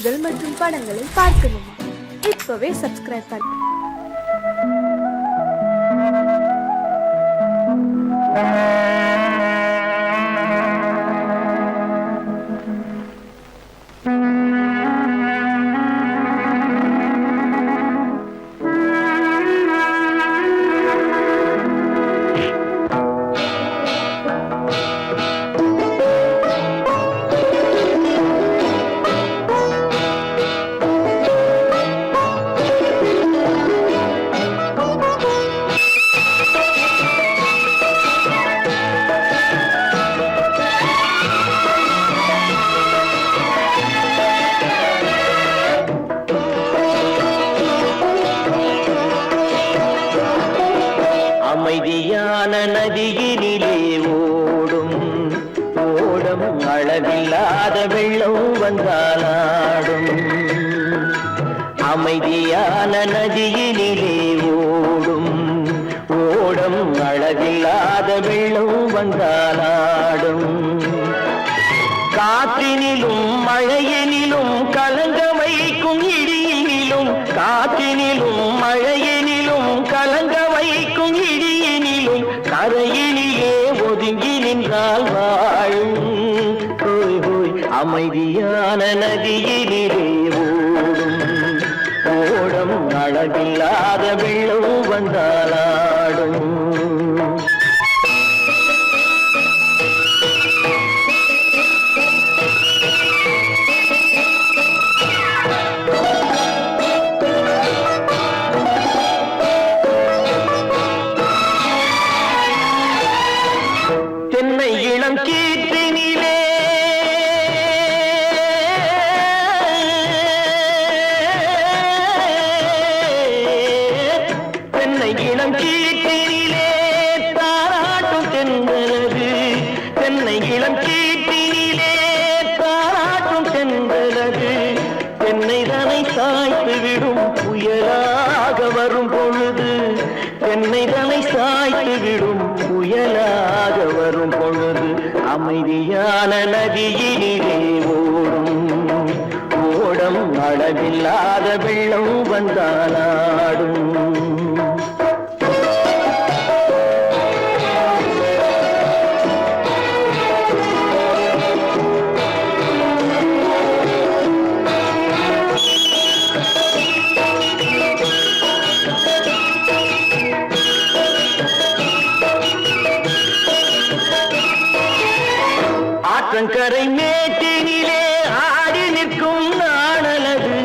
செய்திகள் மற்றும் படங்களை பார்க்கணுமா? இப்பவே சப்ஸ்கிரைப் பண்ணுங்க. அமைதியான நதியினிலே ஓடும் ஓடம் அளவில்லாத வெள்ளம் வந்தாலாடும். அமைதியான நதியினிலே ஓடும் ஓடம் அளவில்லாத வெள்ளம் வந்தாலாடும். காற்றினிலும் மழையினிலும் கலங்க வைக்கும் இடியினிலும், காற்றினிலும் மழையினிலும் கலங்க வைக்கும் இடியினிலும், கரையினிலே ஒதுங்கி நின்றால் வாழும். ஹோய் ஹோய் அமைதியான நதியினிலே ஓடும் ஓடம் அளவில்லாத வெள்ளம் வந்தாலாடும். தென்னை இளம் கீற்றினிலே தென்னை இளம் கீற்றினிலே தாராட்டும் தென்றலது. தென்னை இளம் கீற்றினிலே தாராட்டும் தென்றலது. தென்னைதனை சாய்த்து விடும் புயலாக வரும் பொழுது, தென்னைதனை சாய்த்து விடும் புயலாக வரும் பொழுது, அமைதியான நதியினிலே ஓடும் ஓடம் அளவில்லாத வெள்ளம் வந்தாலாடும். ஆற்றங்கரை மேட்டினிலே ஆடி நிற்கும் நாணலது.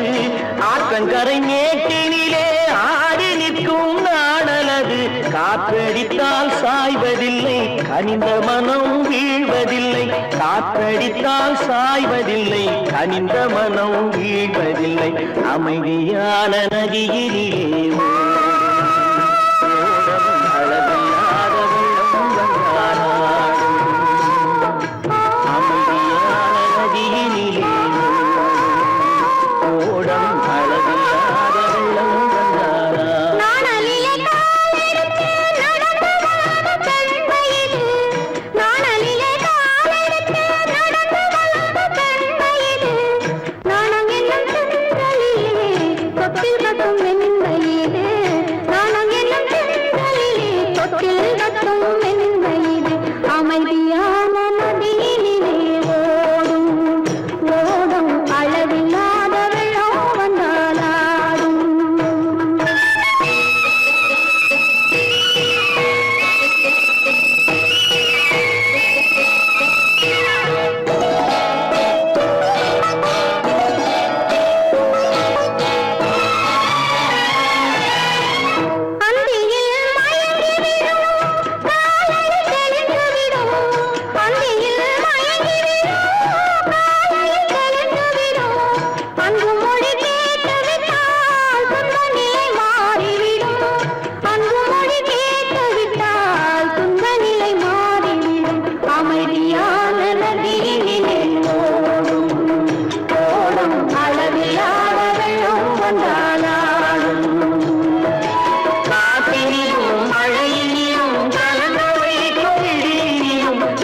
ஆற்றங்கரை மேட்டினிலே ஆடி நிற்கும் நாணலது. காற்றடித்தால் சாய்வதில்லை, கனிந்த மனம் வீழ்வதில்லை. காற்றடித்தால் சாய்வதில்லை, கனிந்த மனம் வீழ்வதில்லை. அமைதியான நதியினிலே ஓடும் அளவில்லாத வெள்ளம் வந்தாலாடும். அமைதியான நதியினிலே ஓடம் அளவில்லாத வெள்ளம் வந்தாலாடும். அமைதியான நதியினிலே ஓடும் ஓடும் அளவில்லாத வெள்ளம் வந்தாலாடும்.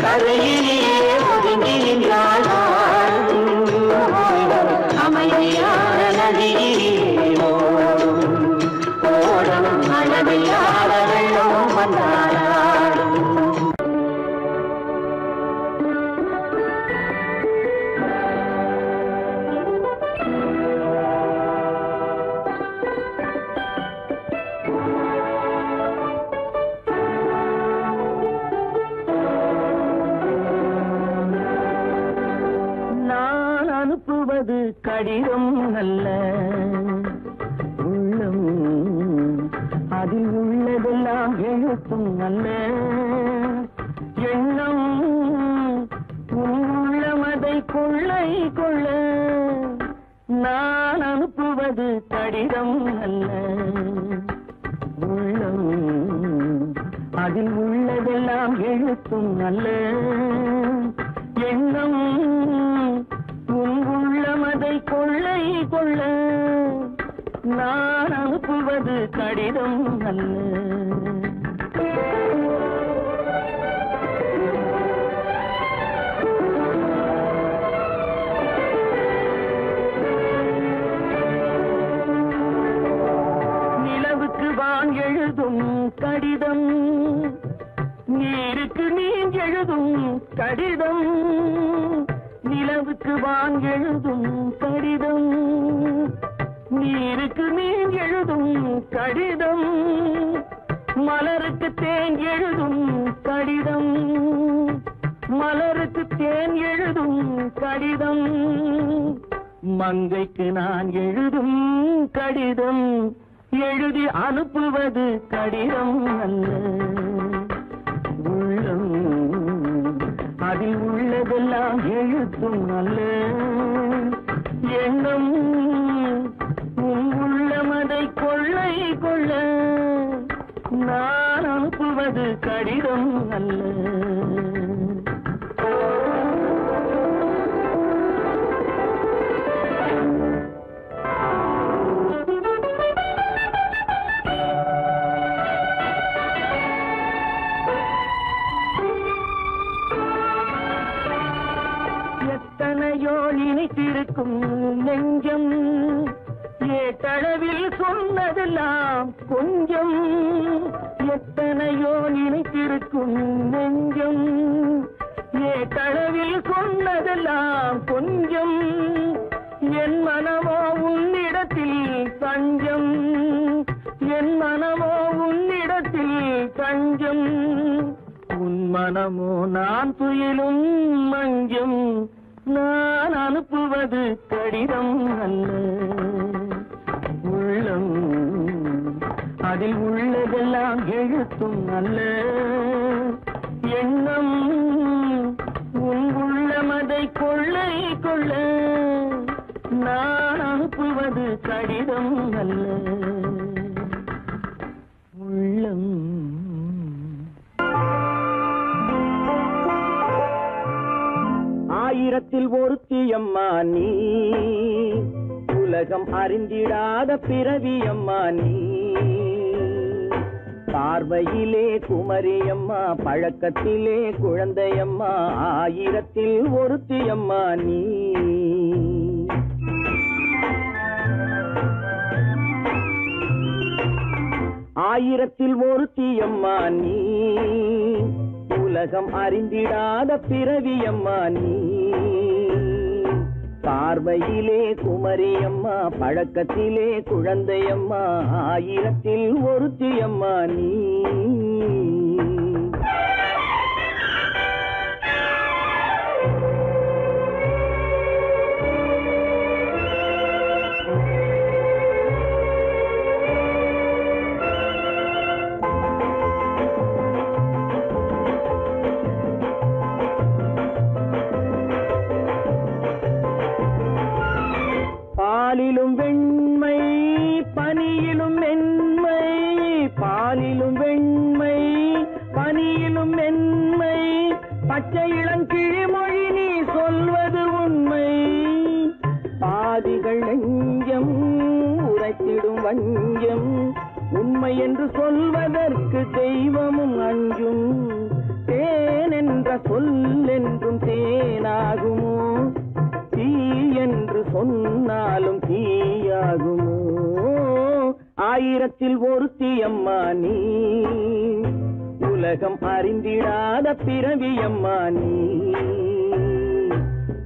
கரையிலே ஒதுங்கி நின்றாள் அமைதி அனுப்புவது கடிதம் அல்ல உள்ளம் அதில் உள்ளதெல்லாம் எழுத்தும் அல்ல எண்ணம் உள்ளமதை கொள்ளை கொள்ள நான் அனுப்புவது கடிதம் அல்ல உள்ளம் அதில் உள்ளதெல்லாம் எழுத்தும் அல்ல எண்ணம் உள்ளமதை கொள்ளை கொள்ள நான் அனுப்புவது கடிதம் அல்ல எழுதும் கடிதம் நீருக்கு நீர் எழுதும் கடிதம் நிலவுக்கு வான் எழுதும் கடிதம் நீருக்கு நீர் எழுதும் கடிதம் மலருக்கு தேன் எழுதும் கடிதம் மலருக்கு தேன் எழுதும் கடிதம் மங்கைக்கு நான் எழுதும் கடிதம் எழுதி அனுப்புவது கடிதம் அல்ல உள்ளம் அதில் உள்ளதெல்லாம் எழுத்தும் அல்ல எண்ணம் உள்ளமதை கொள்ளை கொள்ள நான் அனுப்புவது கடிதம் அல்ல நினைத்திருக்கும் நெஞ்சம் ஏட்டளவில் சொன்னதெல்லாம் கொஞ்சம் எத்தனையோ நினைத்திருக்கும் நெஞ்சம் ஏட்டளவில் சொன்னதெல்லாம் கொஞ்சம் என் மனமோ உன்னிடத்தில் தஞ்சம் என் மனமோ உன்னிடத்தில் தஞ்சம் உன் மனமோ நான் துயிலும் மஞ்சம் நான் அனுப்புவது கடிதம் அல்ல உள்ளம் அதில் உள்ளதெல்லாம் எழுத்தும் அல்ல எண்ணம் உள்ளமதை கொள்ளை கொள்ள நான் அனுப்புவது கடிதம் அல்ல உள்ளம் ஆயிரத்தில் ஒருத்தியம்மா நீ உலகம் அறிந்திடாத பிறவியம்மா நீ பார்வையிலே குமரியம்மா பழக்கத்திலே குழந்தையம்மா ஆயிரத்தில் ஒருத்தியம்மா நீ ஆயிரத்தில் ஒருத்தியம்மா நீ உலகம் அறிந்திடாத பிறவியம்மா நீ பார்வையிலே குமரியம்மா பழக்கத்திலே குழந்தையம்மா ஆயிரத்தில் ஒருத்தியம்மா நீ பாலிலும் வெண்மை பனியிலும் மென்மை பாலிலும் வெண்மை பனியிலும் மென்மை பச்சை இளங்கிழிமொழி நீ சொல்வது உண்மை பாதிகள் நெஞ்சம் உரைத்திடும் வஞ்சம் உண்மை என்று சொல்வதற்கு தெய்வமும் அஞ்சும் தேன் என்ற சொல் என்றும் தேனாகுமோ தீ என்று சொன்னாலும் தீயாகுமோ ஆயிரத்தில் ஒருத்தியம்மா நீ உலகம் அறிந்திடாத பிறவியம்மா நீ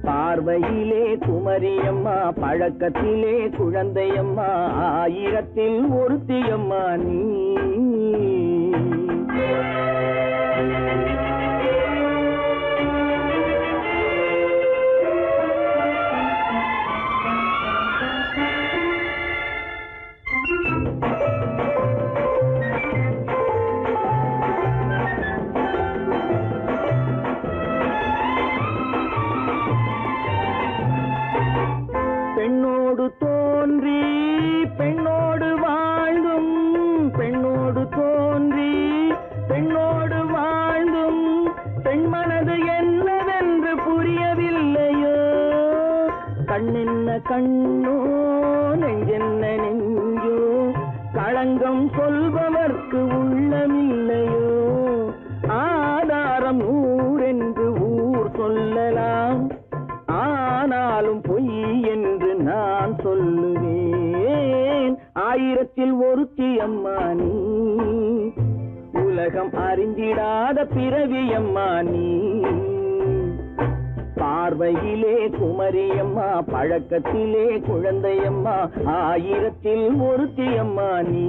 பார்வையிலே குமரியம்மா பழக்கத்திலே குழந்தையம்மா ஆயிரத்தில் ஒருத்தியம்மா நீ பெண்ணோடு தோன்றி பெண்ணோடு வாழ்ந்தும் பெண்ணோடு தோன்றி பெண்ணோடு வாழ்ந்தும் பெண்மனது என்னவென்று புரியவில்லையோ கண்ணென்ன கண்ணோ நெஞ்சென்ன நெஞ்சோ களங்கம் சொல்பவர்க்கு உள்ளமில்லையோ ஆதாரம் ஊரென்று ஊர் சொல்லலாம் ஆனாலும் பொய் என்று நான் சொல்லுவேன் ஆயிரத்தில் ஒருத்தி அம்மா நீ உலகம் அறிந்திடாத பிறவி அம்மா நீ பார்வையிலே குமரியம்மா பழக்கத்திலே குழந்தையம்மா ஆயிரத்தில் ஒருத்தி அம்மா நீ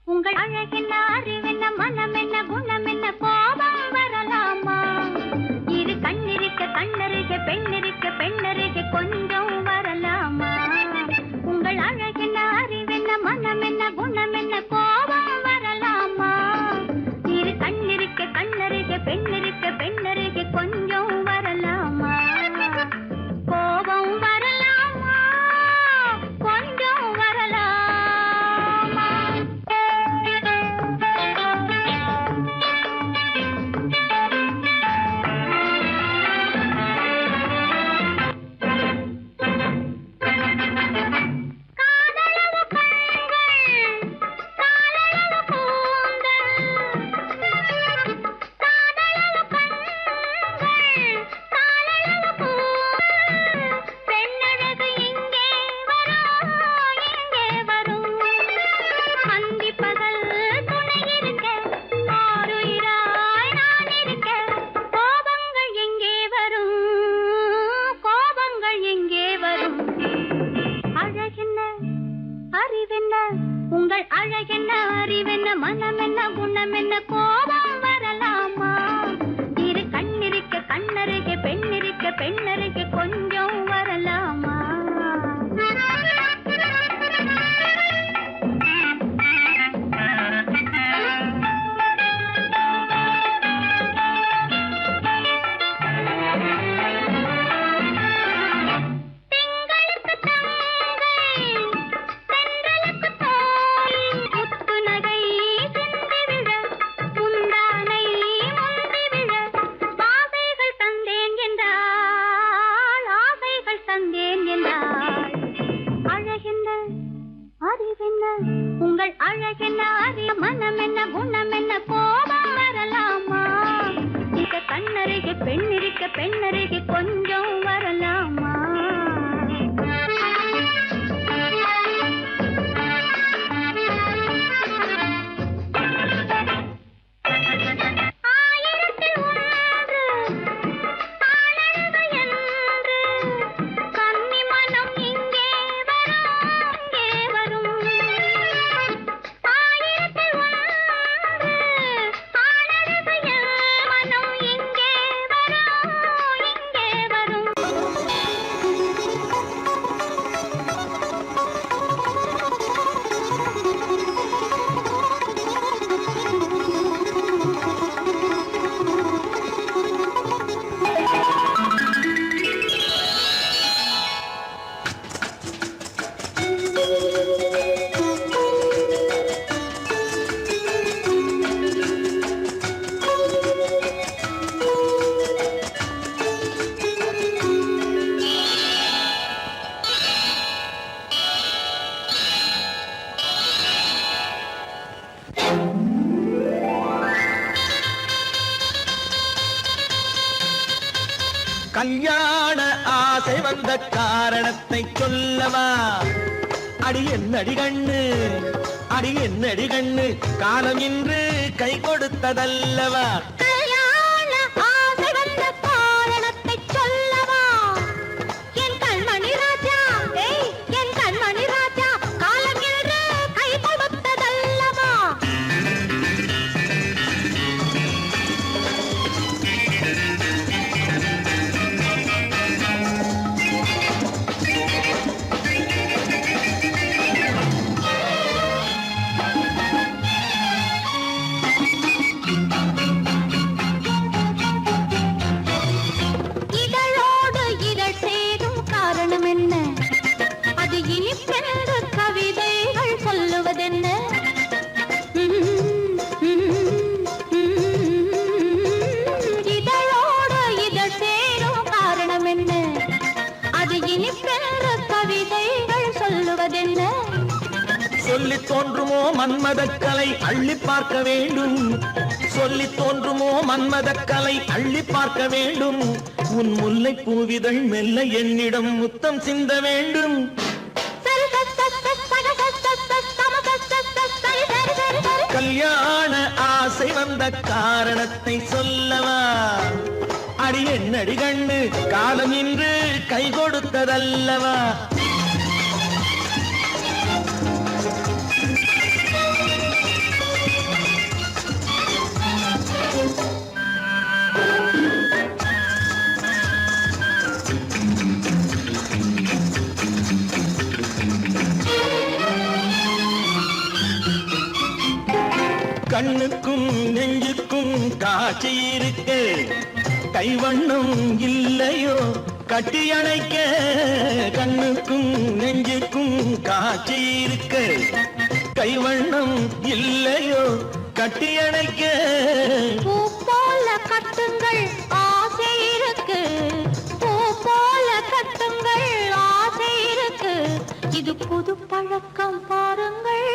உங்கள் அழகென்ன அறிவென்ன மனம் என்ன குணம் என்ன கோபம் வரலாமா இரு கண்ணிருக்க கண்ணருக பெண்ணிருக்க பெண்ணருக கொஞ்சம் வரலாமா உங்கள் அழகென்ன அறிவென்ன மனம் என்ன குணம் என்ன கோபம் வரலாமா இரு கண்ணிருக்க கண்ணருக பெண்ணிருக்க பெண்ணருக கொஞ்சம் வரலாமா கோபம் வரலாமா கொஞ்சம் வரலாமா உங்கள் அழகென்ன அறிவென்ன மனம் என்ன குணம் என்ன கோபம் வரலாமா இரு கண்ணிருக்க கண்ணருக பெண்ணிருக்க பெண்ணருக கொஞ்சம் வரலாமா உங்கள் அழகென்ன அறிய மனம் என்ன குணம் என்ன கோபம் வரலாமா இத கண்ணருக பெண்ணிருக்க பெண்ணருக கொஞ்சம் வரலாமா கல்யாண ஆசை வந்த காரணத்தை சொல்லவா அடி என்னடி கண்ணு அடி என்னடி கண்ணு காலம் இன்று கை கொடுத்ததல்லவா சொல்வதென்ன? சொல்லி தோன்றுமோ மன்மதக்கலை அள்ளி பார்க்க வேண்டும், சொல்லி தோன்றுமோ மன்மதக்கலை அள்ளி பார்க்க வேண்டும். உன் முல்லை பூவிதழ் மெல்ல என்னிடம் முத்தம் சிந்த வேண்டும். கல்யாண ஆசை வந்த காரணத்தை சொல்லவா? அடி என்னடி கண்ணு காலம் இன்று கை கொடுத்ததல்லவா? கண்ணுக்கும் நெஞ்சுக்கும் காட்சி இருக்கு, கைவண்ணம் இல்லையோ கட்டி அணைக்க. கண்ணுக்கும் நெஞ்சுக்கும் காட்சி இருக்கு, கைவண்ணம் இல்லையோ கட்டி அணைக்க. பூ போல கட்டுங்கள் ஆசை இருக்கு, பூ போல கட்டுங்கள் ஆசை இருக்கு. இது புது பழக்கம் பாருங்கள்,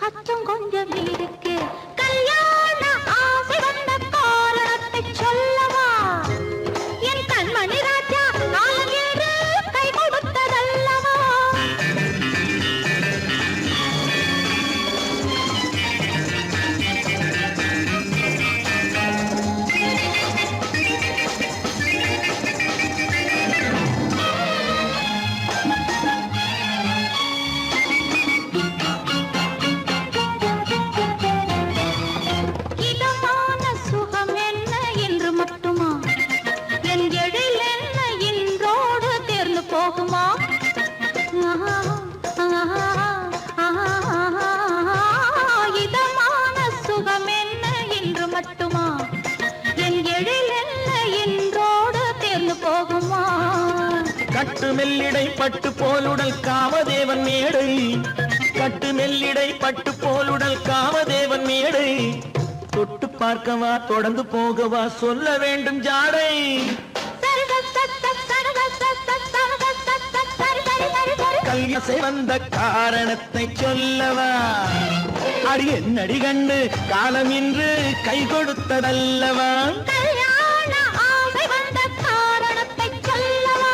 அச்சம் கொஞ்சம் இருக்கு. கல்யாண ஆசை வந்த காரணத்தை சொல்லவா? என் கண்மணி ராஜா காலம் ஏறு கை கொடுத்ததல்லவா? இதமான சுகம் என்ன என்று மட்டுமா? என் எழில் என்ன என்றோடு தேர்ந்து போகுமா? கட்டு மெல்லிடை பட்டு போலுடல் காமதேவன் மேடை, கட்டு மெல்லிடை பட்டு போலுடல் காமதேவன் மேடை. தொட்டு பார்க்கவா தொடர்ந்து போகவா சொல்ல வேண்டும் ஜாடை. கல்யாணம் வந்த காரணத்தை சொல்லவா? அடி என்னடி கண்டு காலம் இன்று கை கொடுத்ததல்லவா? கல்யாண ஆசை வந்த காரணத்தை சொல்லவா?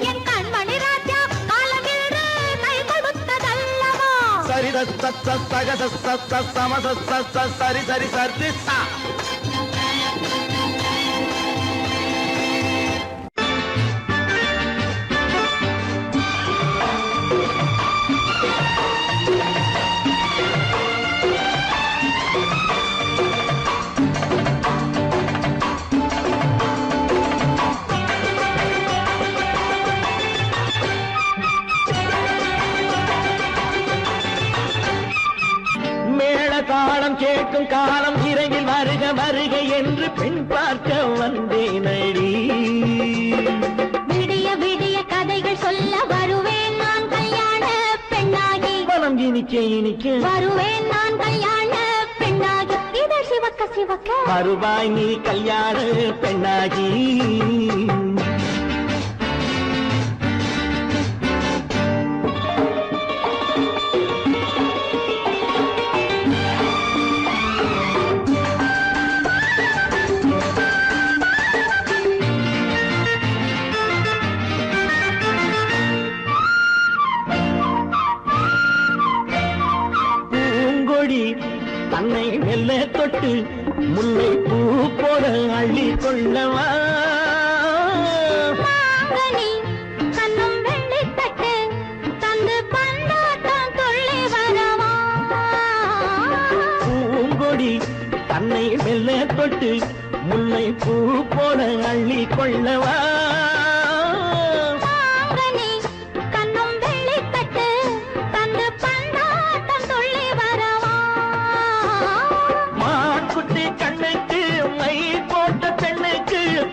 என் கண்மணி ராஜா காலம் இன்று கை கொடுத்ததல்லவா? சரி சரி சரி சரி சா. காலம் கேட்கும் காலம் இரவில் வருக வருக என்று பெண் பார்க்க வந்தேனடி. விடிய விடிய கதைகள் சொல்ல வருவேன் நான் கல்யாண பெண்ணாகி. மனம் இனிக்க இனிக்க வருவேன் நான் கல்யாண பெண்ணாகி. இதழ் சிவக்க சிவக்க வருவாய் நீ கல்யாண பெண்ணாகி. தன்னை மெல்ல தொட்டு முல்லை பூ போல அள்ளி கொள்ளவா? கண்ணும் வெள்ளி தட்டு தந்து பந்தாட்டம் துள்ளி வரவா? பூங்கொடி தன்னை மெல்ல தொட்டு முல்லை பூ போல அள்ளி கொள்ளவா?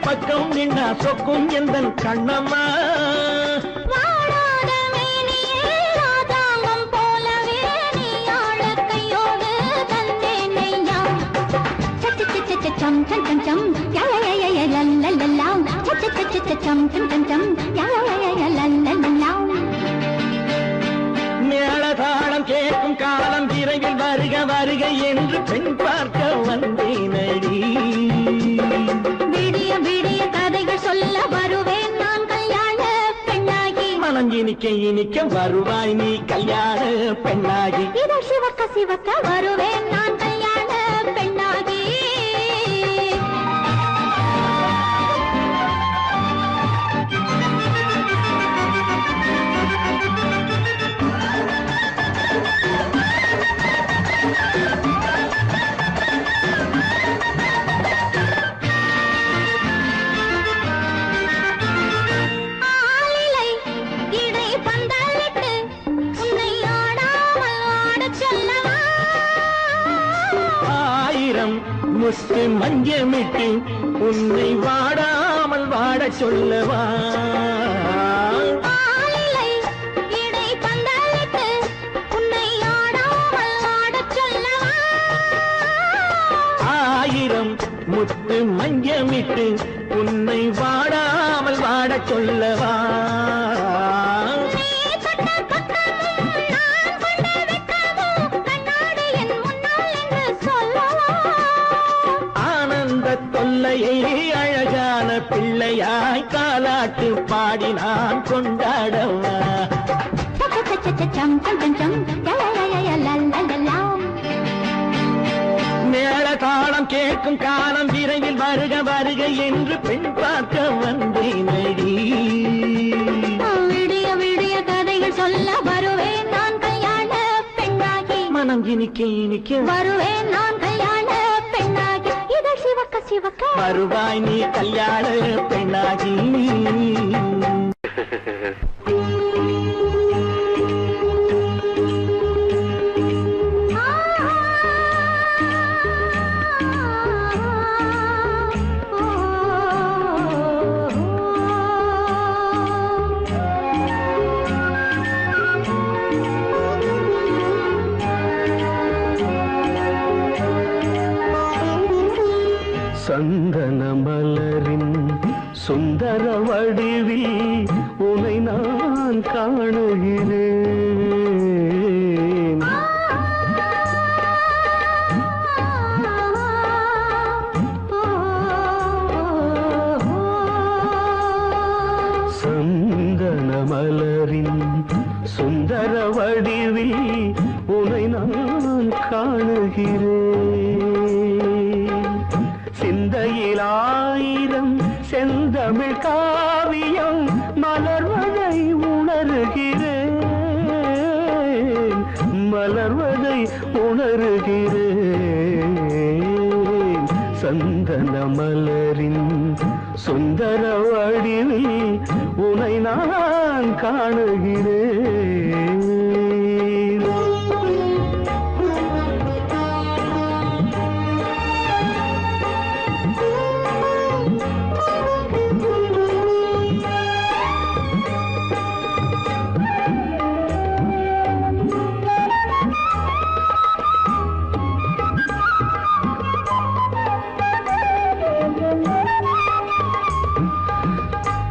பக்கம் நின்னா சொக்கும் எந்தன் கண்ணம்மா. வாடாத மேனியே ராதாங்கம் போலவே நீ ஆழ கையோடு தந்தேன் நெய்யா. சம் சம் சம் சம் யா யா யா யா லல்லல்லா. சம் சம் சம் சம் யா யா யா யா லல்லல்லா. விரைவில் வருக வருக என்று பெண் பார்க்க வந்தேனடி. விடிய விடிய கதைகள் சொல்ல வருவேன் நான் கல்யாண பெண்ணாகி. மனம் இனிக்க இனிக்க வருவாய் நீ கல்யாண பெண்ணாகி. இதழ் சிவக்க சிவக்க வருவேன் நான் கல்யாண பெண்ணாகி. ஆலிலை இடை பந்தலிட்டு உன்னை ஆடாமல் ஆடச் சொல்லவா. ஆயிரம் முத்து மஞ்சமிட்டு உன்னை வாடாமல் வாடச் சொல்லவா. ஆலிலை இடை பந்தலிட்டு உன்னை ஆடாமல் ஆடச் சொல்லவா. ஆயிரம் முத்து மஞ்சமிட்டு உன்னை வாடாமல் வாடச் சொல்லவா. நீ தொட்ட பக்கமும் நான் கொண்ட வெட்கமும் கண்ணாடி என் முன்னால் என்று சொல்லவா. ஆனந்த தொல்லையை அழகான பிள்ளையாய் காலாட்டு பாடி நான் கொண்டாடவா. சம் சம் சம் சம் லலலலலலலலலாம். மேள தாளம் கேட்கும் காலம் விரைவில் வருக வருக என்று பெண் பார்க்க வந்தேனடி. விடிய விடிய கதைகள் சொல்ல வருவேன் நான் கல்யாண பெண்ணாகி. மனம் இனிக்க இனிக்க வருவேன் நான் கல்யாண பெண்ணாகி. இதழ் சிவக்க சிவக்க வருவாய் நீ கல்யாண பெண்ணாகி. சந்தன மலரின் சுந்தர வடிவில் உனை நான் காணுகிறேன். சந்தன மலரின் சுந்தர வடிவில் உனை நான் காணுகிறேன். சிந்தையில் ஆயிரம் செந்தமிழ் காவியம் மலர்வதை உணர்கிறேன். மலர்வதை உணர்கிறேன். சந்தன மலரின் சுந்தர வடிவில் உனை நான் காணுகிறேன்.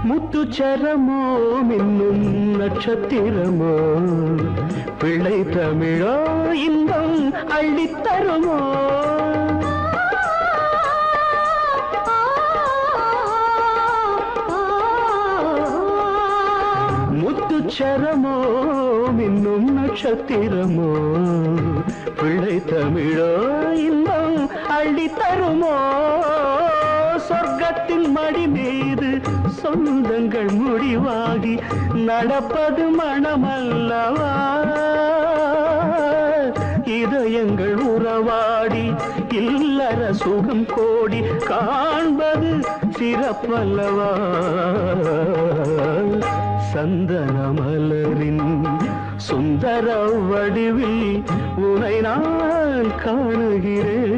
முத்துச்சரமோ மின்னும் நட்சத்திரமோ பிள்ளை தமிழோ இன்பம் அள்ளித்தருமோ. முத்துச்சரமோ மின்னும் நட்சத்திரமோ பிள்ளை தமிழோ இன்பம் அள்ளித்தருமோ. சொர்க்கத்தின் மடி மீது சொந்தங்கள் முடிவாகி நடப்பது மனமல்லவா. இதயங்கள் உறவாடி இல்லற சுகம் கோடி காண்பது சிறப்பல்லவா. சந்தன மலரின் சுந்தர வடிவில் உனை நான் காணுகிறேன்.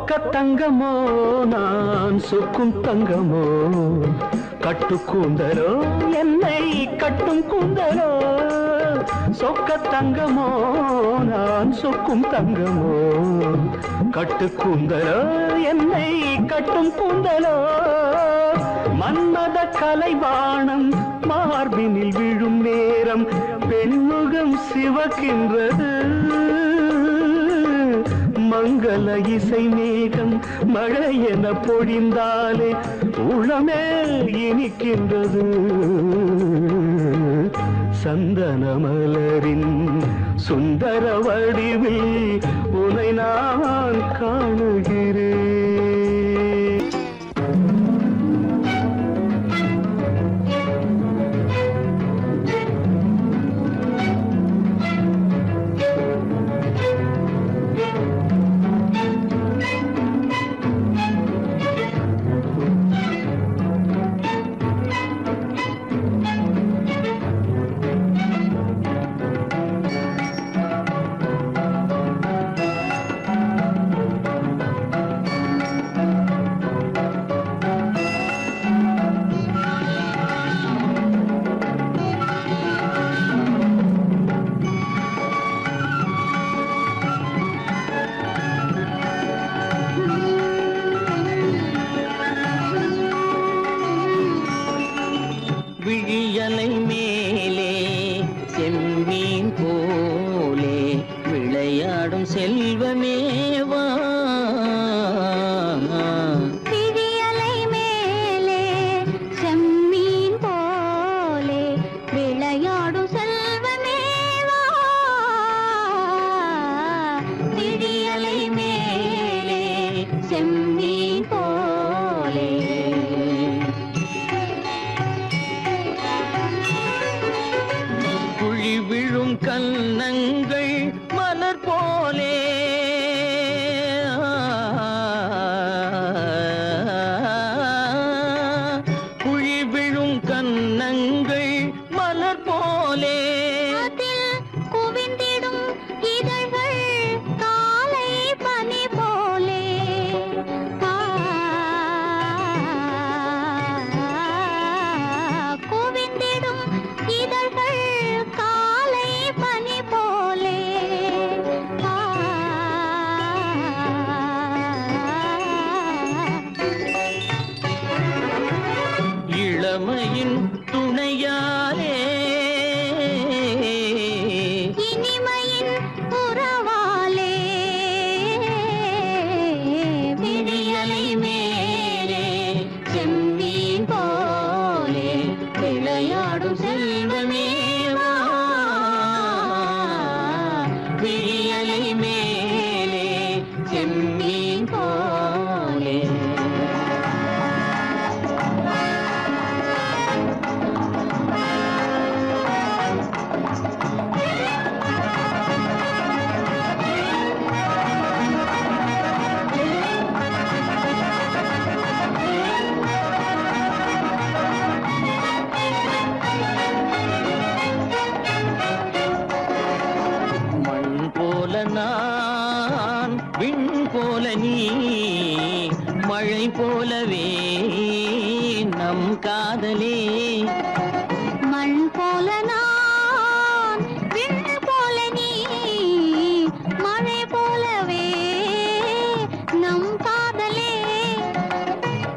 சொக்க தங்கமோ நான் சொக்கும் தங்கமோ கட்டு கூந்தலோ என்னை கட்டும் கூந்தலோ சொக்க தங்கமோ நான் சொக்கும் தங்கமோ கட்டு கூந்தலோ என்னை கட்டும் கூந்தலோ மன்மத கலைவாணம் மார்பினில் விழும் நேரம் பெண்முகம் சிவக்கின்றது மங்கள இசை மேகம் மழை என பொழிந்தாலே உளமே இனிக்கின்றது சந்தன மலரின் சுந்தர வடிவில் உனை நான் காணுகிறேன். விழியலை மேலே செம்மீன் போலே விளையாடும் செல்வமேவா விழியலை மேலே செம்மீன் போலே விளையாடும் செல்வமேவா விழியலை மேலே செம்மீன் போலே குழி விழும் கன்னங்கள் மலர் போலே குழி விழும் கன்னங்கள் மலர் போலே அதில் குவிந்திடும் இதழ்கள் காலை பனி போலே குவிந்திடும் இதழ்கள் காலை பனி போலே இளமையின் துணையாலே இனிமையின் உறவாலே விழியலை மேலே செம்மீன் போலே விளையாடும் செல்வமேவா விழியலை மேலே செம்மீன் போலே மண் போல நான் விண் போல நீ மழை போலவே நம் காதலே மண் போல நான் விண் போல நீ மழை போலவே நம் காதலே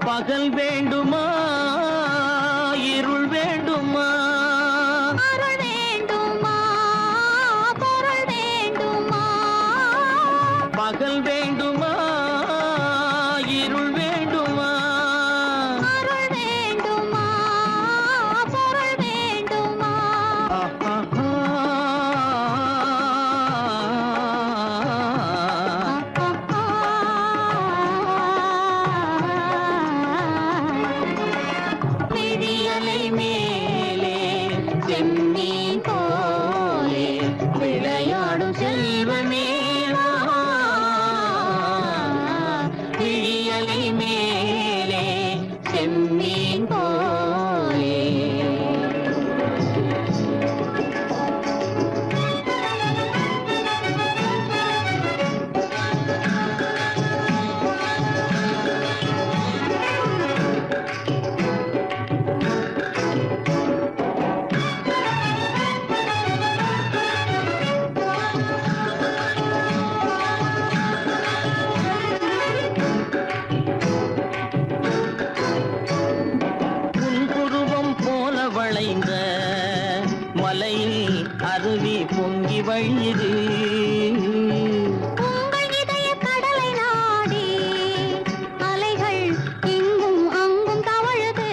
பகல் வேண்டுமா இருள் வேண்டுமா அருள் வேண்டுமா பொருள் வேண்டுமா பகல் வேண்டுமா இருள் வேண்டுமா அருள் வேண்டுமா பொருள் வேண்டுமா விழியலை மேலே செம்மீன் போலே விளையாடும் செல்வமேவா விழியலை மேலே செம்மீன் போலே மலையில் அருவி பொங்கி வழியுது. உங்கள் இதய கடலை நாடி அலைகள் இங்கும் அங்கும் தவழுது.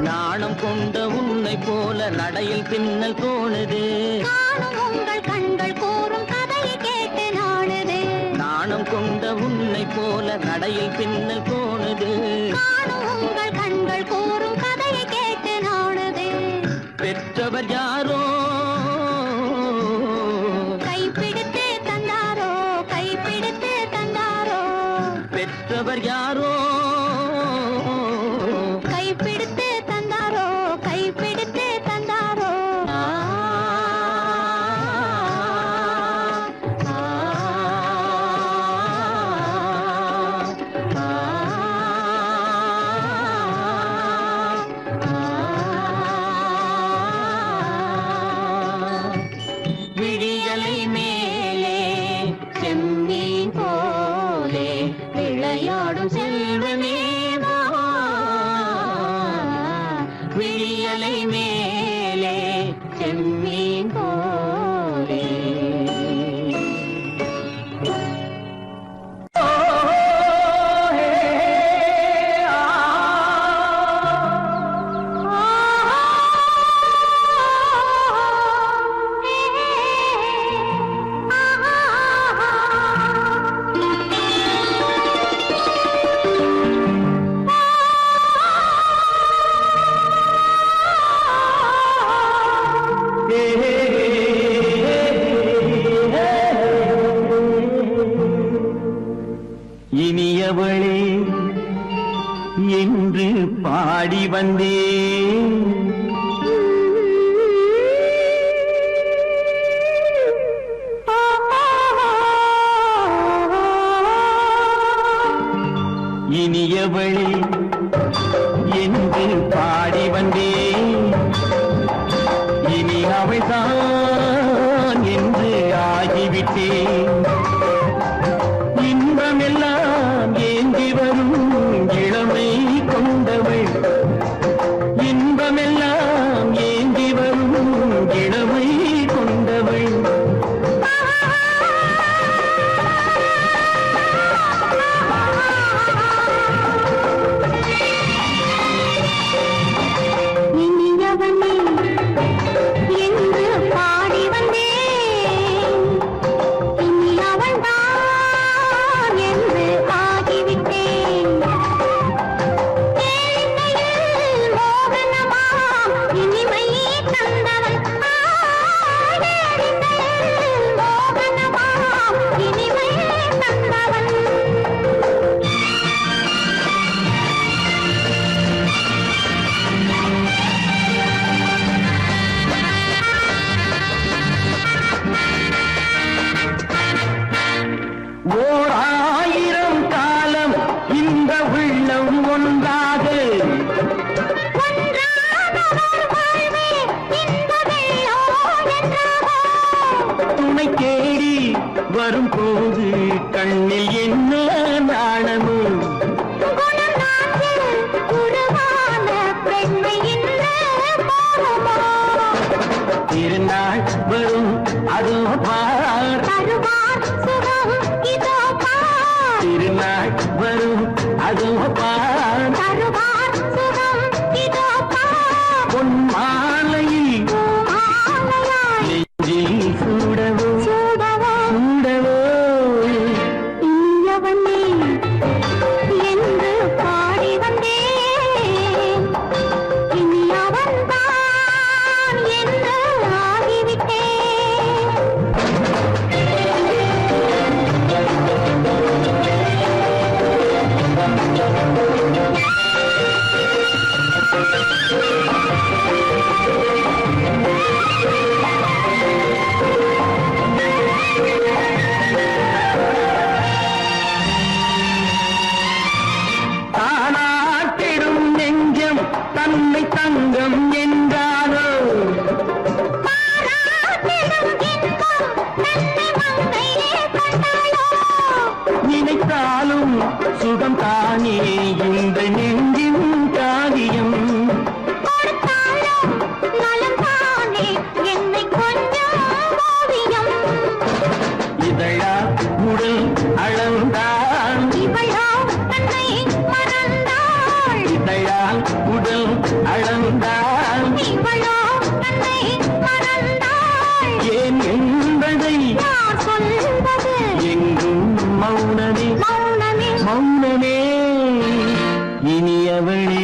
நாணம் கொண்ட உன்னை போல நடையில் பின்னல் தோணுது. காணும் உங்கள் கண்கள் கூறும் கதையை கேட்டு நாடுது. நாணம் கொண்ட உன்னை போல நடையில் பின்னல் தோணுது. காணும் உங்கள் கண்கள் கூறும் கதையை கேட்டு நாடுது. பெற்றவர் யாரோ கைப்பிடித்து தந்தாரோ கைப்பிடித்து தந்தாரோ. பெற்றவர் யாரோ கைப்பிடித்து தந்தாரோ கைப்பிடித்து தந்தாரோ. விழியலை மேலே செம்மீன் போலே விளையாடும் செல்வமேவா. விழியலை மேலே செம்மீன் போலே. இனியவளே என்று பாடி வந்தேன். இனியவளே என்று பாடி வந்தேன். இனி அவள்தான் என்று ஆகிவிட்டேன். இன்பமெல்லாம் ஏந்தி வரும் இளமை கொண்டவள். இன்பமெல்லாம் ஏந்தி வரும் இளமை கொண்டவள். இனியவனே என்று பாடி வந்தேன். இனி அவள்தான் என்று ஆகிவிட்டேன். கேளிக்கையில் மோகனமாம் இனிமை தந்தவன். கேளிக்கையில் மோகனமாம் இனிமை தந்தவன். ஓர் ஆயிரம் காலம் இந்த உள்ளம் ஒன்றாக துணை தேடி வரும்போது கண்ணில் என்ன நாணமும். திருநாள் வரும் அதோ பார். திருநாள் வரும் அதோ பார். பொன் மாலையில் நெஞ்சில் சூடவோ சூடவோ. என்று பாடி வந்தேன். இனி அவன்தான் என்று ஆகிவிட்டேன். மறந்தாள் இவளோ தன்னை மறந்தாள் ஏன் என்பதை யார் சொல்வது எங்கும் மௌனமே மௌனமே மௌனமே இனியவளே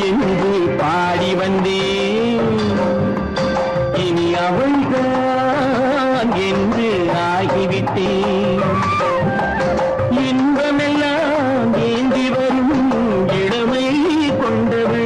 என்று பாடி வந்தேன் இனி அவள்தான் என்று ஆகிவிட்டேன் இன்பமெல்லாம் ஏந்தி வரும் இளமை கொண்டவள்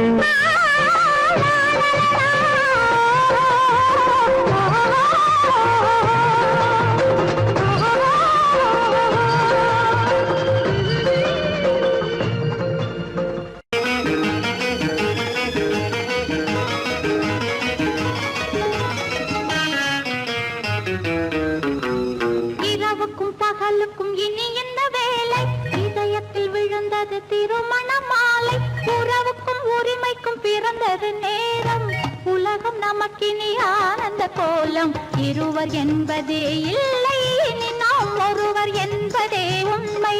இரவுக்கும் பகலுக்கும் இனி என்ன வேலை இதயத்தில் விழுந்தது திருமண மாலை உறவுக்கும் உரிமைக்கும் பிறந்தது நேரம் உலகம் நமக்கினி ஆனந்த கோலம் இருவர் என்பதே இல்லை இனி நாம் ஒருவர் என்பதே உண்மை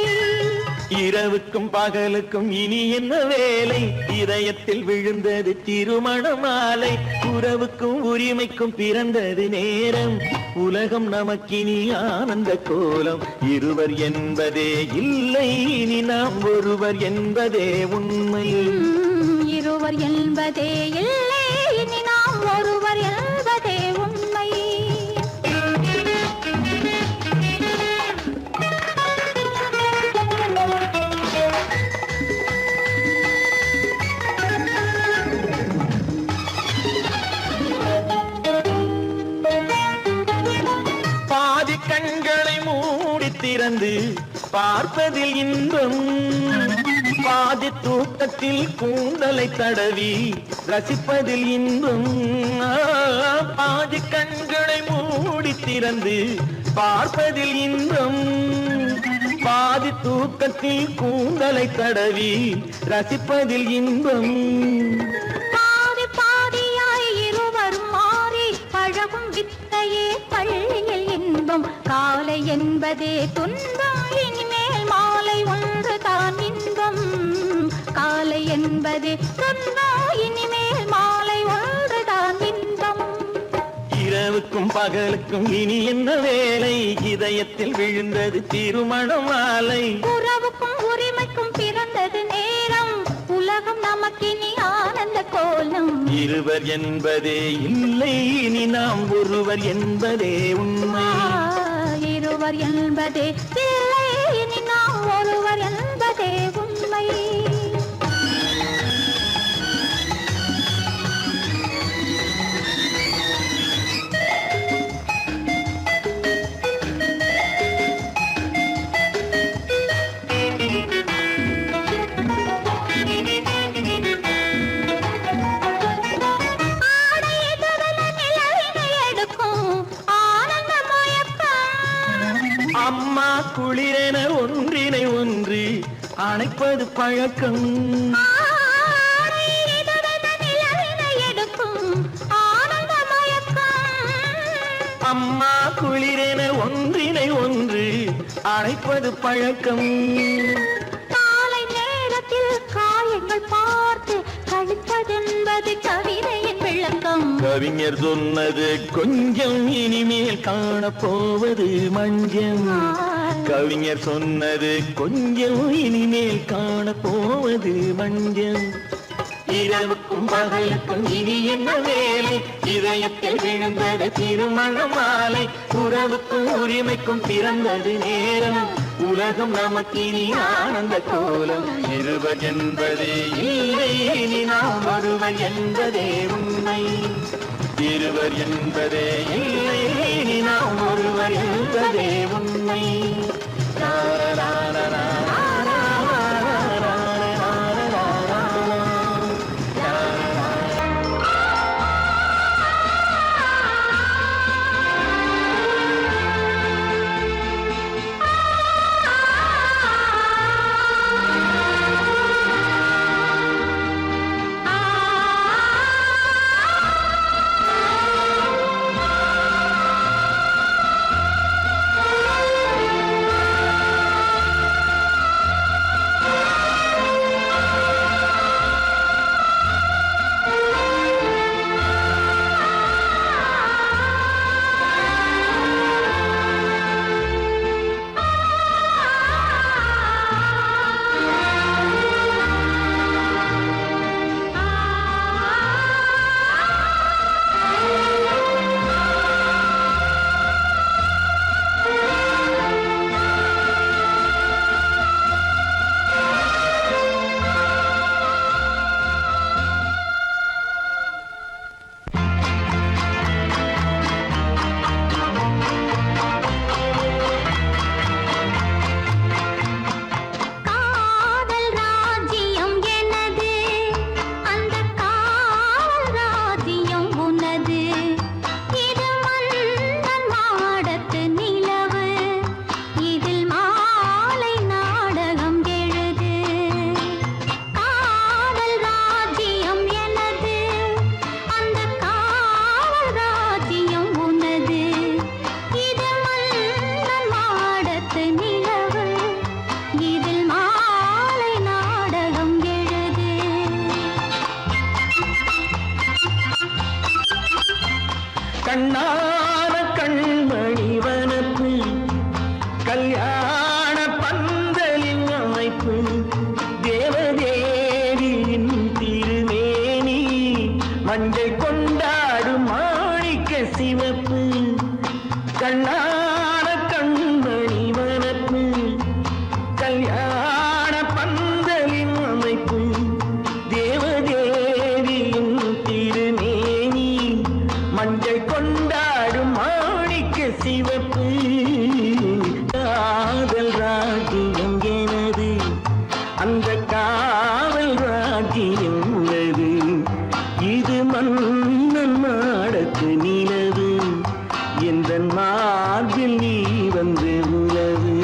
இரவுக்கும் பகலுக்கும் இனி என்ன வேலை இதயத்தில் விழுந்தது திருமண மாலை உறவுக்கும் உரிமைக்கும் பிறந்தது நேரம் உலகம் நமக்கினி ஆனந்த கோலம் இருவர் என்பதே இல்லை இனி நாம் ஒருவர் என்பதே உண்மை இருவர் என்பதே இல்லை இனி நாம் ஒருவர் என்பதே உண்மை பாதி கண்களை மூடி திறந்து பார்ப்பதில் இன்பம் பாதி தூக்கத்தில் கூந்தலை தடவி ரசிப்பதில் இன்பம் பாதி கண்களை மூடி திறந்து பார்ப்பதில் இன்பம் பாதி தூக்கத்தில் கூந்தலை தடவி ரசிப்பதில் இன்பம் பாதி பாதியாய் இருவரும் மாறி பழகும் வித்தையே பள்ளியில் இன்பம் காலை என்பதே துன்பம் இனிமேல் மாலை ஒன்று தான் இன்பம் காலை என்பதே துன்பம் இனிமேல் மாலை ஒன்று தான் இன்பம் இரவுக்கும் பகலுக்கும் இனி என்ன வேலை இதயத்தில் விழுந்தது திருமண மாலை உறவுக்கும் உரிமைக்கும் பிறந்தது நேரம் உலகம் நமக்கினி ஆனந்த கோலம் இருவர் என்பதே இல்லை இனி நாம் ஒருவர் என்பதே உண்மை இருவர் என்பதே இல்லை இனி நாம் ஒருவர் என்பதே உண்மை ஆடை எதிரில நிலவினை எடுக்கும் ஆனந்த மயக்கம் அம்மா குளிரென ஒன்றினை ஒன்று அணைப்பது பழக்கம் ஆடை எதிரில நிலவினை எடுக்கும் ஆனந்த மயக்கம் அம்மா குளிரென ஒன்றினை ஒன்று அணைப்பது பழக்கம் காலை நேரத்தில் காயங்கள் பார்த்து கழிப்பதென்பது கவிதையின் விளக்கம் கவிஞர் சொன்னது கொஞ்சம் இனிமேல் காணப்போவது மஞ்சம் கவிஞர் சொன்னது கொஞ்சம் இனிமேல் காணப்போவது மஞ்சம் இரவுக்கும் பகலுக்கும் இனி என்ன வேலை இதயத்தில் விழுந்தது திருமண மாலை உறவுக்கும் உரிமைக்கும் பிறந்தது நேரம் உலகம் நமக்கினி ஆனந்த கோலம் இருவர் என்பதே இல்லை இனி நாம் ஒருவர் என்பதே உண்மை இருவர் என்பதே இல்லை இனி நாம் ஒருவர் என்பதே உண்மை கண்ணான கண்மணி வனப்பு கல்யாண பந்தலின் அமைப்பு தேவதேவியின் திருமேனி மஞ்சள் கொண்டாடும் மாணிக்க சிவப்பு கண்ணான கண்மணி வனப்பு கல்யாண பந்தலின் அமைப்பு தேவதேவியின் திருமேனி மஞ்சள் கொண்டாடும் மாணிக்க சிவப்பு காதல் ராஜ்யம் எனது அந்த காவல் ராஜ்யம் உள்ளது இது மன்னன் மாடத்து நிலவு எந்த மார்பில் நீ வந்து உலவு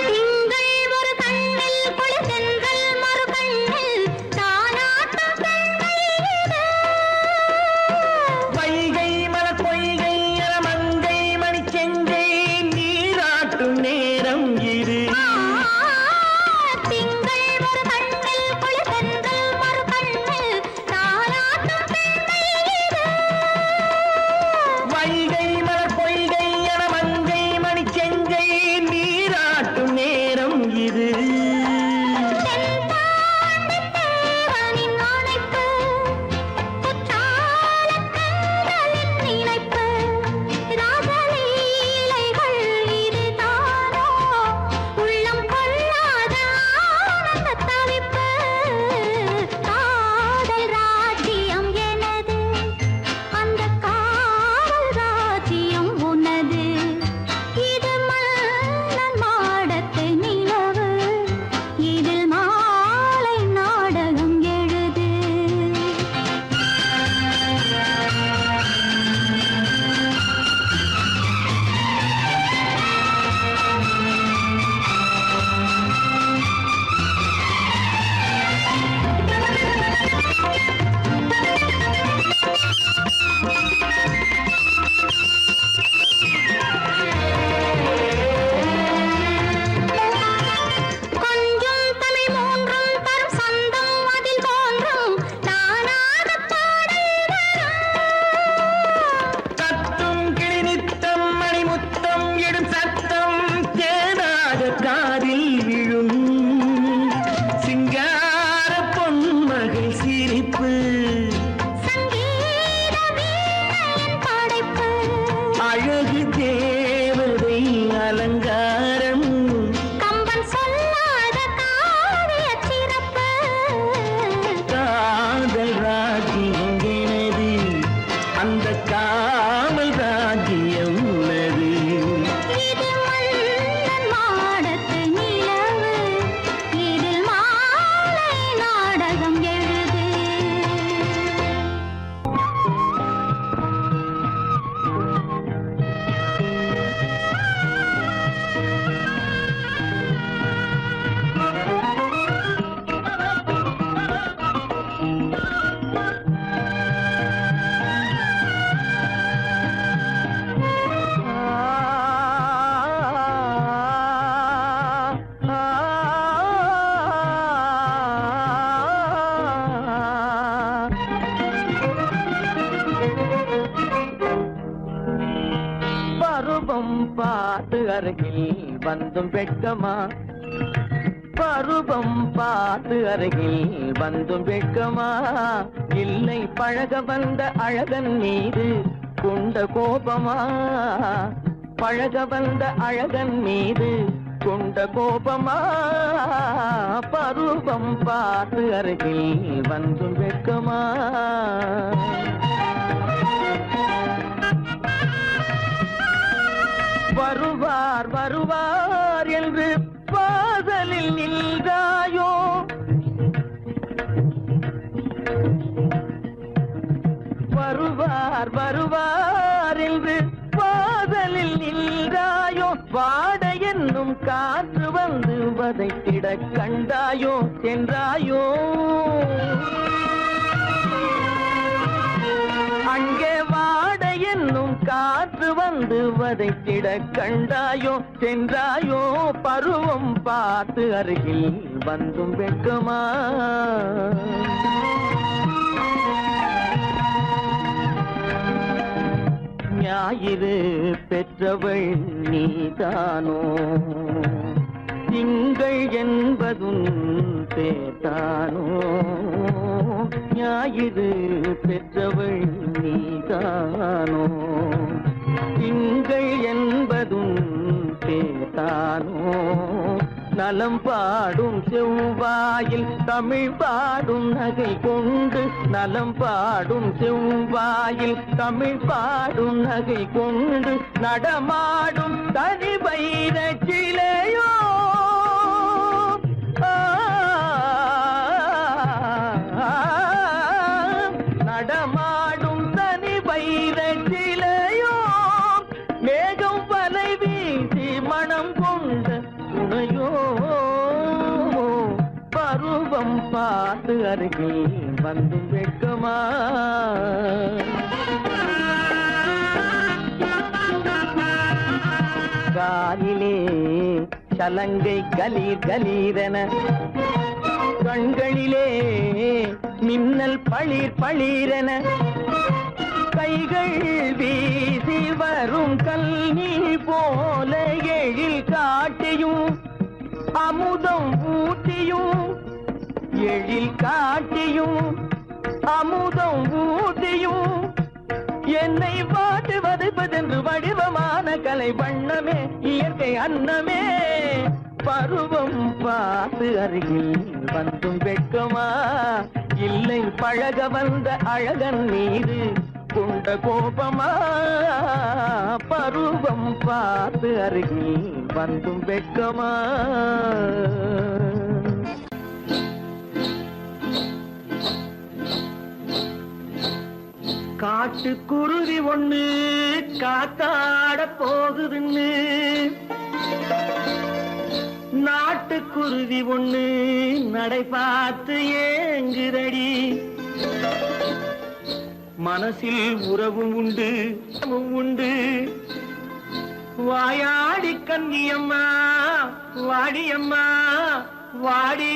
திங்கள் ஒரு கண்ணில் குளிர்தென்றல் மறு கண்ணில் தானாட்டம் பெண்மையிடு. வைகை மலர் பொய்கை என மங்கை மணி செங்கை நீராட்டும் நேரம் இது திங்கள் ஒரு கண்ணில் குளிர்தென்றல் மறு கண்ணில் தானாட்டம் பெண்மையிடு. வைகை மலர் பொய்கை என மங்கை மணி செங்கை நீராட்டும் நேரம் இது தென்பாண்டித் தேவனின் ஆணைப்பு, குற்றாலக் கண்களின் நினைப்பு, ராசலீலைகள் இதுதானோ, உள்ளம் கொள்ளாத ஆனந்தத் தவிப்பு. காதல் ராஜ்யம் எனது, அந்த காவல் ராஜ்யம் உனது. இது மன்னன் மாடத்து நிலவு, இதில் மாலை நாடகம் எழுது. கொஞ்சம் தமிழ் மூன்றும் தரும் சந்தம் அதில் தோன்றும் தானாகப் பாடல் வரும். தத்தும் கிளி நித்தம் மணிமுத்தம் இடும் சத்தம் தேனாக காதில் விழும் சிங்கார பொன்மகள் சிரிப்பு சங்கீத வீணையின் படைப்பு, அழகு தேவதை அலங்காரம் கம்பன் சொல்லாத காவியச் சிறப்பு. காதல் ராஜ்யம் எனது அந்த காவல் ராஜ்யம் உள்ளது இது மன்னன் மாடத்து நிலவு, இதில் மாலை நாடகம் எழுது. பருவம் பார்த்து அருகில் வந்தும் வெட்கமா பருவம் பார்த்து அருகில் வந்தும் வெட்கமா இல்லை பழக வந்த அழகன் மீது கொண்ட கோபமா பழக வந்த அழகன் மீது கொண்ட கோபமா பருவம் பார்த்து அருகில் வந்தும் வெட்கமா வருவார் வருவார் என்று வாசலில் நின்றாயோ வருவார் வருவார் என்று வாசலில் நின்றாயோ வாட என்னும் காற்று வந்து வதைத்திட கண்டாயோ சென்றாயோ அங்கே வாட என்னும் காற்று வந்து வதைத்திட கண்டாயோ சென்றாயோ பருவம் பார்த்து அருகில் வந்தும் வெட்கமா ஞாயிறு பெற்றவள் நீதானோ திங்கள் என்பதும் பேதானோ ஞாயிறு பெற்றவள் நீதானோ திங்கள் என்பதும் பேதானோ நலம் பாடும் செவ்வாயில் தமிழ் பாடும் நகை கொண்டு நலம் பாடும் செவ்வாயில் தமிழ் பாடும் நகை கொண்டு நடமாடும் தனி வைர சிலையோ நடமாடும் தனி வைர சிலையோ மேகம் வலை வீசி மனம் கொண்ட துணையோ பருவம் பார்த்து அருகில் வந்து வெட்கமா காலிலே சலங்கை கலீர் கலீரென கண்களிலே மின்னல் பளிர் பளிரென கைகள் வீசி வரும் கல்வி போல எழில் காட்டியும் அமுதம் ஊட்டியும் எழில் காட்டியும் அமுதம் ஊட்டியும் என்னை பாட்டு வதைப்பதென்று வடிவமான கலை வண்ணமே இயற்கை அன்னமே பருவம் பார்த்து அருகில் வந்தும் வெட்கமா இல்லை பழக வந்த அழகன் மீது கொண்ட கோபமா பருவம் பார்த்து அருகில் வந்தும் வெட்கமா காட்டு குருவி ஒண்ணு காத்தாட போகுதுன்னு நாட்டுக்குருவி ஒண்ணு நடை பார்த்து ஏங்குதடி மனசில் உறவும் உண்டு உண்டு வாயாடி கன்னியம்மா வாடியம்மா வாடி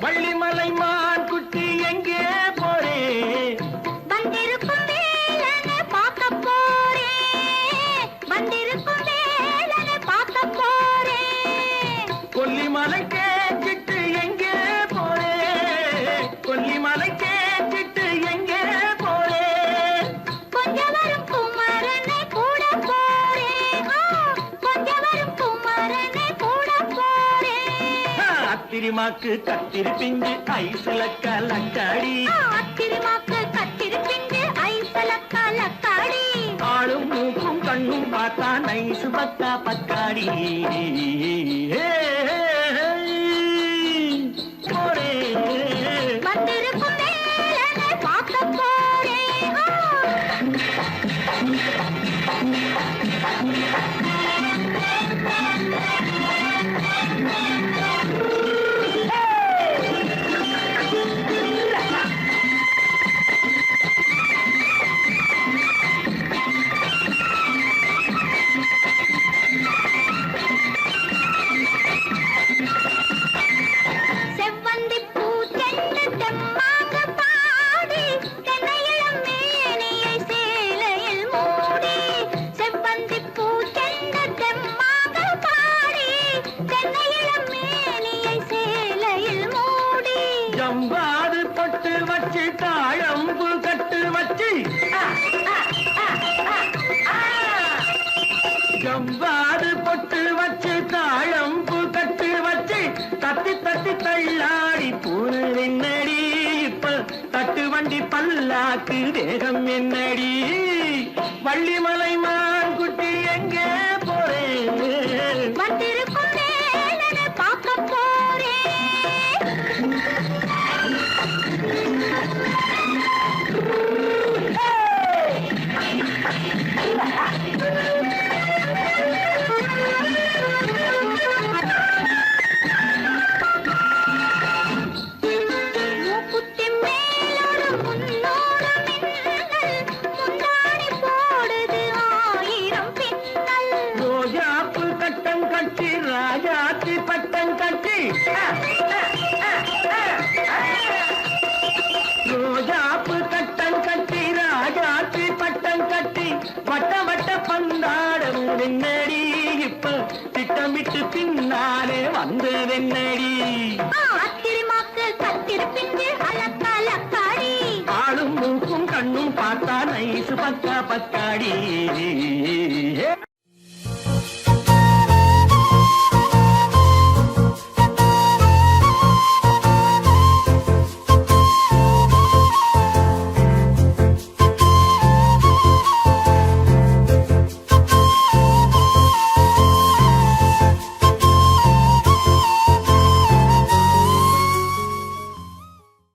வள்ளிமலை மான் குட்டி எங்கே போறே வந்திருக்கும் வேலனை பார்க்க போறேன் வந்திருக்கும் வேலனை பார்க்க போறேன் கொல்லிமலை கேட்டுட்டு எங்கே போறே கொல்லிமலை கேட்டுட்டு எங்கே போறே கொஞ்சம் வரும் குமரனை கூட போறேன் கொஞ்சம் வரும் குமரனை கூட போறேன் அத்திரிமாக்கு கத்திரி பிஞ்சு ஐசுல கலக்காடி அத்திரிமாக்கு கத்திரி பிஞ்சு ஐசல கலக்காடி ஆளும் மூக்கும் கண்ணும் பார்த்தா நைசு பத்தா பத்தாடி போரே வந்திருக்கும் வேலனை பார்க்க போறேன் செவ்வந்தி பூ செண்டு தெம்மாக பாடி தென்னையிளம் மேனியை சேலையில் மூடி செவ்வந்தி பூ செண்டு தெம்மாக பாடி தென்னையிளம் மேனியை சேலையில் மூடி ஜம்பாது பொட்டு வச்சு தாழம்பு கட்டு வச்சு ஜம்பாது பொட்டு வச்சு தாழம்பு கட்டு வச்சு தட்டி தட்டி தள்ளாடி பூனு என்னடி இப்ப தட்டு வண்டி பல்லாக்கு வேகம் என்னடி வள்ளிமலை மான் குட்டி எங்கே போறேன் வந்திருக்கும் வேலனை பார்க்க போறேன் Hey! ரோஜாப்பு கட்டம் கட்டி ராஜாத்தி பட்டம் கட்டி வட்ட வட்ட பந்தாடும் வெண்ணடி இப்ப திட்டமிட்டு பின்னாலே வந்து வெண்ணடி அத்திரிமாக்கு கத்திருப்பின்று அலக்காலக்காடி ஆளும் மூக்கும் கண்ணும் பார்த்தா நைசு பக்கா பக்காடி